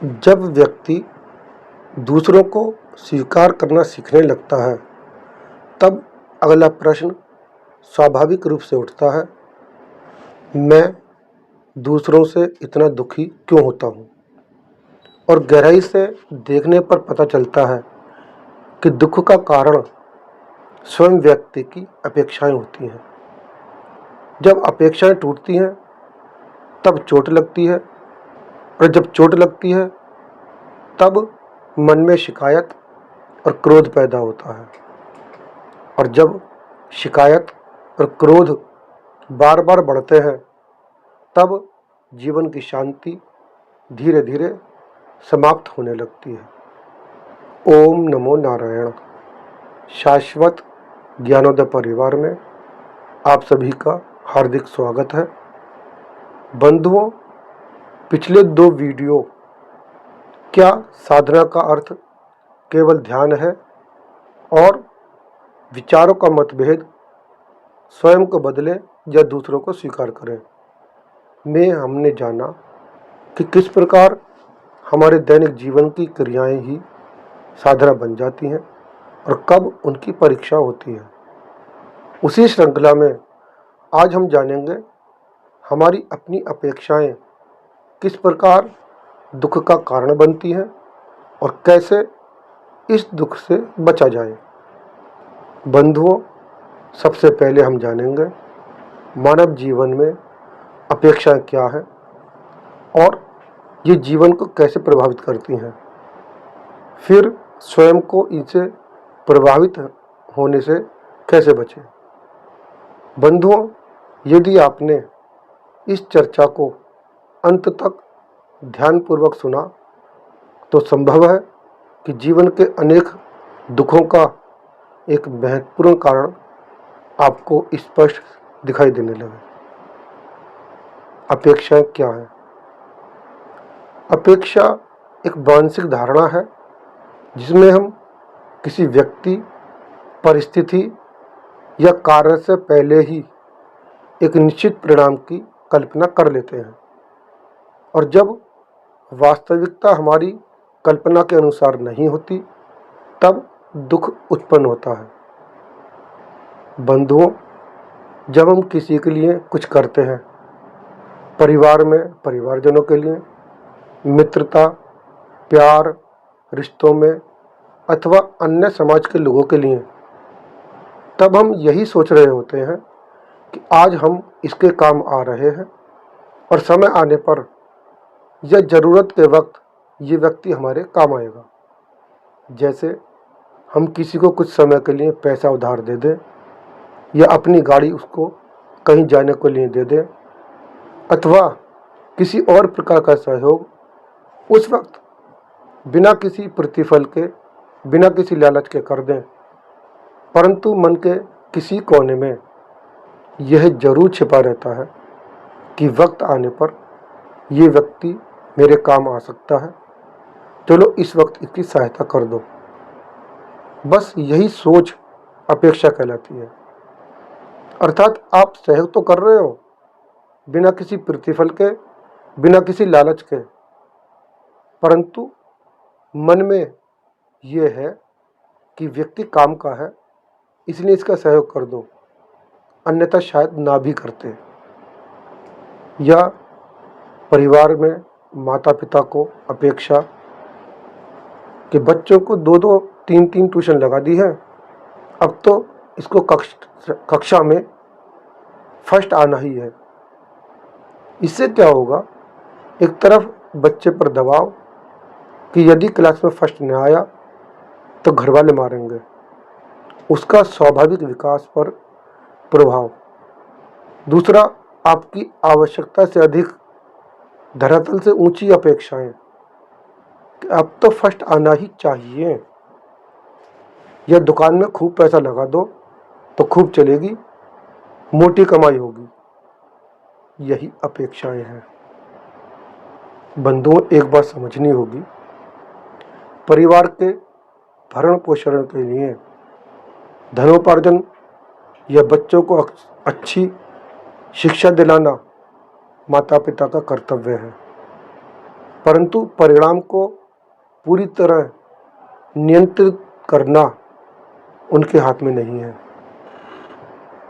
जब व्यक्ति दूसरों को स्वीकार करना सीखने लगता है, तब अगला प्रश्न स्वाभाविक रूप से उठता है, मैं दूसरों से इतना दुखी क्यों होता हूँ? और गहराई से देखने पर पता चलता है कि दुख का कारण स्वयं व्यक्ति की अपेक्षाएं होती हैं। जब अपेक्षाएं टूटती हैं, तब चोट लगती है, और जब चोट लगती है, तब मन में शिकायत और क्रोध पैदा होता है। और जब शिकायत और क्रोध बार बार बढ़ते हैं, तब जीवन की शांति धीरे धीरे समाप्त होने लगती है। ओम नमो नारायण। शाश्वत ज्ञानोदय परिवार में आप सभी का हार्दिक स्वागत है। बंधुओं, पिछले 2 वीडियो क्या साधना का अर्थ केवल ध्यान है और विचारों का मतभेद स्वयं को बदलें या दूसरों को स्वीकार करें में हमने जाना कि किस प्रकार हमारे दैनिक जीवन की क्रियाएं ही साधना बन जाती हैं और कब उनकी परीक्षा होती है। उसी श्रृंखला में आज हम जानेंगे हमारी अपनी अपेक्षाएं किस प्रकार दुख का कारण बनती हैं और कैसे इस दुख से बचा जाए। बंधुओं, सबसे पहले हम जानेंगे मानव जीवन में अपेक्षाएं क्या हैं और ये जीवन को कैसे प्रभावित करती हैं। फिर स्वयं को इनसे प्रभावित होने से कैसे बचें। बंधुओं, यदि आपने इस चर्चा को अंत तक ध्यानपूर्वक सुना तो संभव है कि जीवन के अनेक दुखों का एक महत्वपूर्ण कारण आपको स्पष्ट दिखाई देने लगे। अपेक्षाएं क्या है? अपेक्षा एक मानसिक धारणा है जिसमें हम किसी व्यक्ति, परिस्थिति या कार्य से पहले ही एक निश्चित परिणाम की कल्पना कर लेते हैं, और जब वास्तविकता हमारी कल्पना के अनुसार नहीं होती, तब दुख उत्पन्न होता है। बंधुओं, जब हम किसी के लिए कुछ करते हैं, परिवार में परिवारजनों के लिए, मित्रता, प्यार, रिश्तों में अथवा अन्य समाज के लोगों के लिए, तब हम यही सोच रहे होते हैं कि आज हम इसके काम आ रहे हैं और समय आने पर या ज़रूरत के वक्त ये व्यक्ति हमारे काम आएगा। जैसे हम किसी को कुछ समय के लिए पैसा उधार दे दें या अपनी गाड़ी उसको कहीं जाने के लिए दे दें अथवा किसी और प्रकार का सहयोग उस वक्त बिना किसी प्रतिफल के, बिना किसी लालच के कर दें, परंतु मन के किसी कोने में यह जरूर छिपा रहता है कि वक्त आने पर ये व्यक्ति मेरे काम आ सकता है, चलो इस वक्त इसकी सहायता कर दो। बस यही सोच अपेक्षा कहलाती है। अर्थात आप सहयोग तो कर रहे हो बिना किसी प्रतिफल के, बिना किसी लालच के, परंतु मन में ये है कि व्यक्ति काम का है इसलिए इसका सहयोग कर दो, अन्यथा शायद ना भी करते। या परिवार में माता पिता को अपेक्षा कि बच्चों को 2-2, 3-3 ट्यूशन लगा दी है, अब तो इसको कक्षा में फर्स्ट आना ही है। इससे क्या होगा? एक तरफ बच्चे पर दबाव कि यदि क्लास में फर्स्ट न आया तो घर वाले मारेंगे, उसका स्वाभाविक विकास पर प्रभाव। दूसरा, आपकी आवश्यकता से अधिक धरातल से ऊंची अपेक्षाएं कि अब तो फर्स्ट आना ही चाहिए, या दुकान में खूब पैसा लगा दो तो खूब चलेगी, मोटी कमाई होगी। यही अपेक्षाएं हैं। बंधुओं, एक बात समझनी होगी, परिवार के भरण पोषण के लिए धनोपार्जन या बच्चों को अच्छी शिक्षा दिलाना माता पिता का कर्तव्य है। परंतु परिणाम को पूरी तरह नियंत्रित करना उनके हाथ में नहीं है।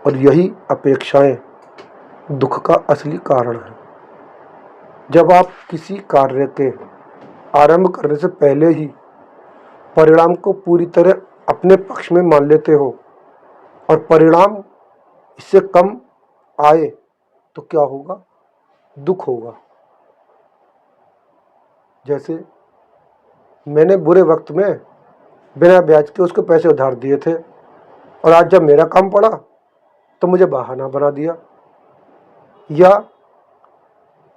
और यही अपेक्षाएं दुख का असली कारण है। जब आप किसी कार्य के आरंभ करने से पहले ही परिणाम को पूरी तरह अपने पक्ष में मान लेते हो और परिणाम इससे कम आए तो क्या होगा? दुख होगा। जैसे मैंने बुरे वक्त में बिना ब्याज के उसको पैसे उधार दिए थे और आज जब मेरा काम पड़ा तो मुझे बहाना बना दिया। या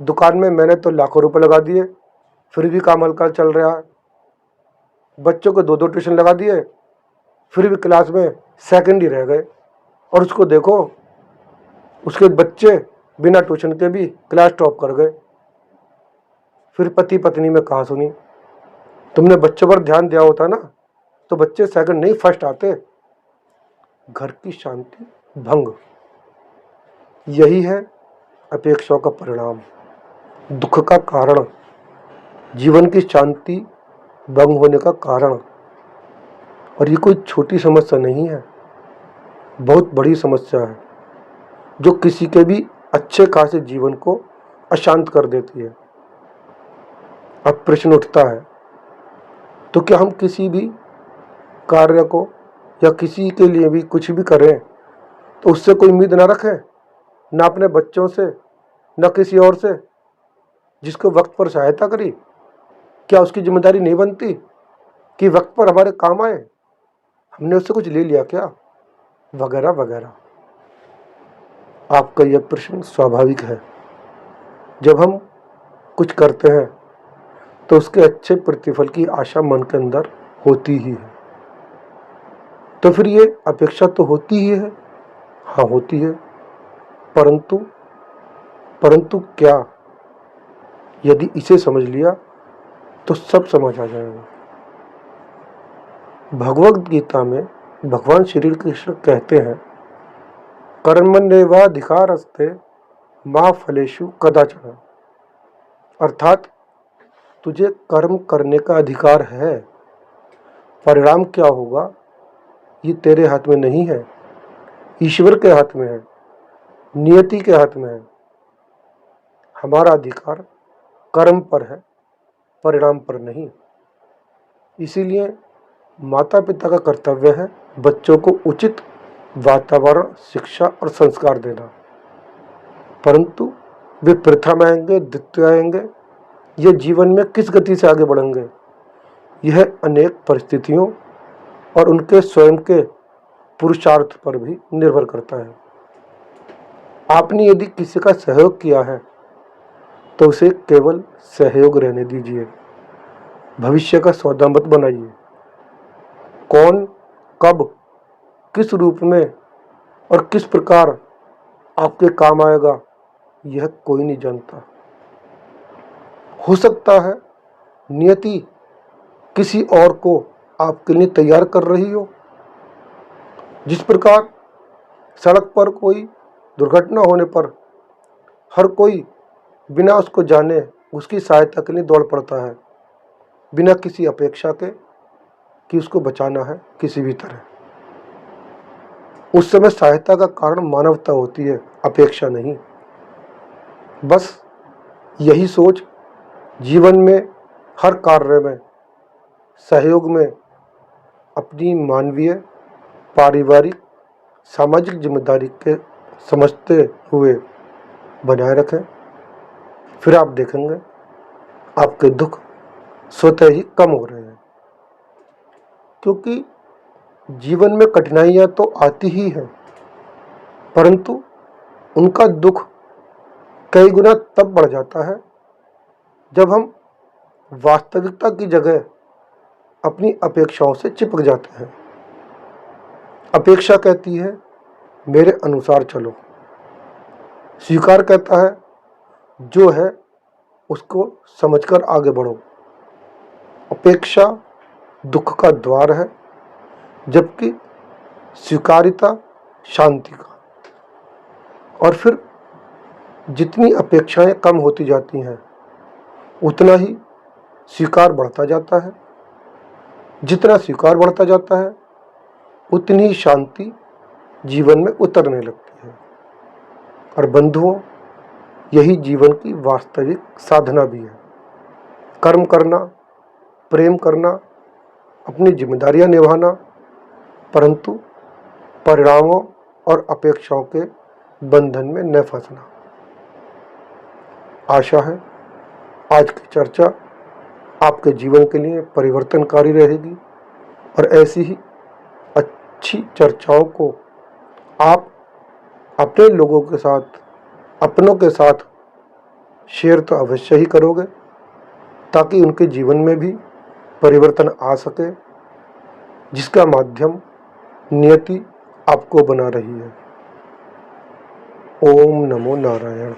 दुकान में मैंने तो लाखों रुपए लगा दिए, फिर भी काम हल्का चल रहा है। बच्चों को 2-2 ट्यूशन लगा दिए, फिर भी क्लास में सेकंड ही रह गए। और उसको देखो, उसके बच्चे बिना ट्यूशन के भी क्लास टॉप कर गए। फिर पति पत्नी में कहा सुनी, तुमने बच्चों पर ध्यान दिया होता ना तो बच्चे सेकंड नहीं फर्स्ट आते। घर की शांति भंग। यही है अपेक्षाओं का परिणाम, दुख का कारण, जीवन की शांति भंग होने का कारण। और ये कोई छोटी समस्या नहीं है, बहुत बड़ी समस्या है जो किसी के भी अच्छे खासे जीवन को अशांत कर देती है। अब प्रश्न उठता है, तो क्या हम किसी भी कार्य को या किसी के लिए भी कुछ भी करें तो उससे कोई उम्मीद ना रखें, ना अपने बच्चों से, ना किसी और से जिसको वक्त पर सहायता करी? क्या उसकी जिम्मेदारी नहीं बनती कि वक्त पर हमारे काम आए? हमने उससे कुछ ले लिया क्या? वगैरह वगैरह। आपका यह प्रश्न स्वाभाविक है। जब हम कुछ करते हैं तो उसके अच्छे प्रतिफल की आशा मन के अंदर होती ही है। तो फिर ये अपेक्षा तो होती ही है। हाँ, होती है। परंतु क्या? यदि इसे समझ लिया तो सब समझ आ जाएगा। भगवद गीता में भगवान श्री कृष्ण कहते हैं, कर्मण्येवाधिकारस्ते मा फलेषु कदाचन। अर्थात तुझे कर्म करने का अधिकार है, परिणाम क्या होगा ये तेरे हाथ में नहीं है, ईश्वर के हाथ में है, नियति के हाथ में है। हमारा अधिकार कर्म पर है, परिणाम पर नहीं। इसीलिए माता पिता का कर्तव्य है बच्चों को उचित वातावरण, शिक्षा और संस्कार देना। परंतु वे प्रथम आएंगे, द्वितीय आएंगे, ये जीवन में किस गति से आगे बढ़ेंगे, यह अनेक परिस्थितियों और उनके स्वयं के पुरुषार्थ पर भी निर्भर करता है। आपने यदि किसी का सहयोग किया है तो उसे केवल सहयोग रहने दीजिए, भविष्य का सौदा मत बनाइए। कौन, कब, किस रूप में और किस प्रकार आपके काम आएगा यह कोई नहीं जानता। हो सकता है नियति किसी और को आपके लिए तैयार कर रही हो। जिस प्रकार सड़क पर कोई दुर्घटना होने पर हर कोई बिना उसको जाने उसकी सहायता के लिए दौड़ पड़ता है, बिना किसी अपेक्षा के कि उसको बचाना है किसी भी तरह। उस समय सहायता का कारण मानवता होती है, अपेक्षा नहीं। बस यही सोच जीवन में हर कार्य में, सहयोग में अपनी मानवीय, पारिवारिक, सामाजिक जिम्मेदारी के समझते हुए बनाए रखें। फिर आप देखेंगे आपके दुख स्वतः ही कम हो रहे हैं। क्योंकि जीवन में कठिनाइयां तो आती ही हैं, परंतु उनका दुख कई गुना तब बढ़ जाता है जब हम वास्तविकता की जगह अपनी अपेक्षाओं से चिपक जाते हैं। अपेक्षा कहती है मेरे अनुसार चलो, स्वीकार कहता है जो है उसको समझकर आगे बढ़ो। अपेक्षा दुख का द्वार है, जबकि स्वीकार्यता शांति का। और फिर जितनी अपेक्षाएं कम होती जाती हैं उतना ही स्वीकार बढ़ता जाता है। जितना स्वीकार बढ़ता जाता है उतनी ही शांति जीवन में उतरने लगती है। और बंधुओं, यही जीवन की वास्तविक साधना भी है। कर्म करना, प्रेम करना, अपनी जिम्मेदारियां निभाना, परंतु परिणामों और अपेक्षाओं के बंधन में न फंसना। आशा है आज की चर्चा आपके जीवन के लिए परिवर्तनकारी रहेगी और ऐसी ही अच्छी चर्चाओं को आप अपने लोगों के साथ, अपनों के साथ शेयर तो अवश्य ही करोगे, ताकि उनके जीवन में भी परिवर्तन आ सके, जिसका माध्यम नियति आपको बना रही है। ओम नमो नारायण।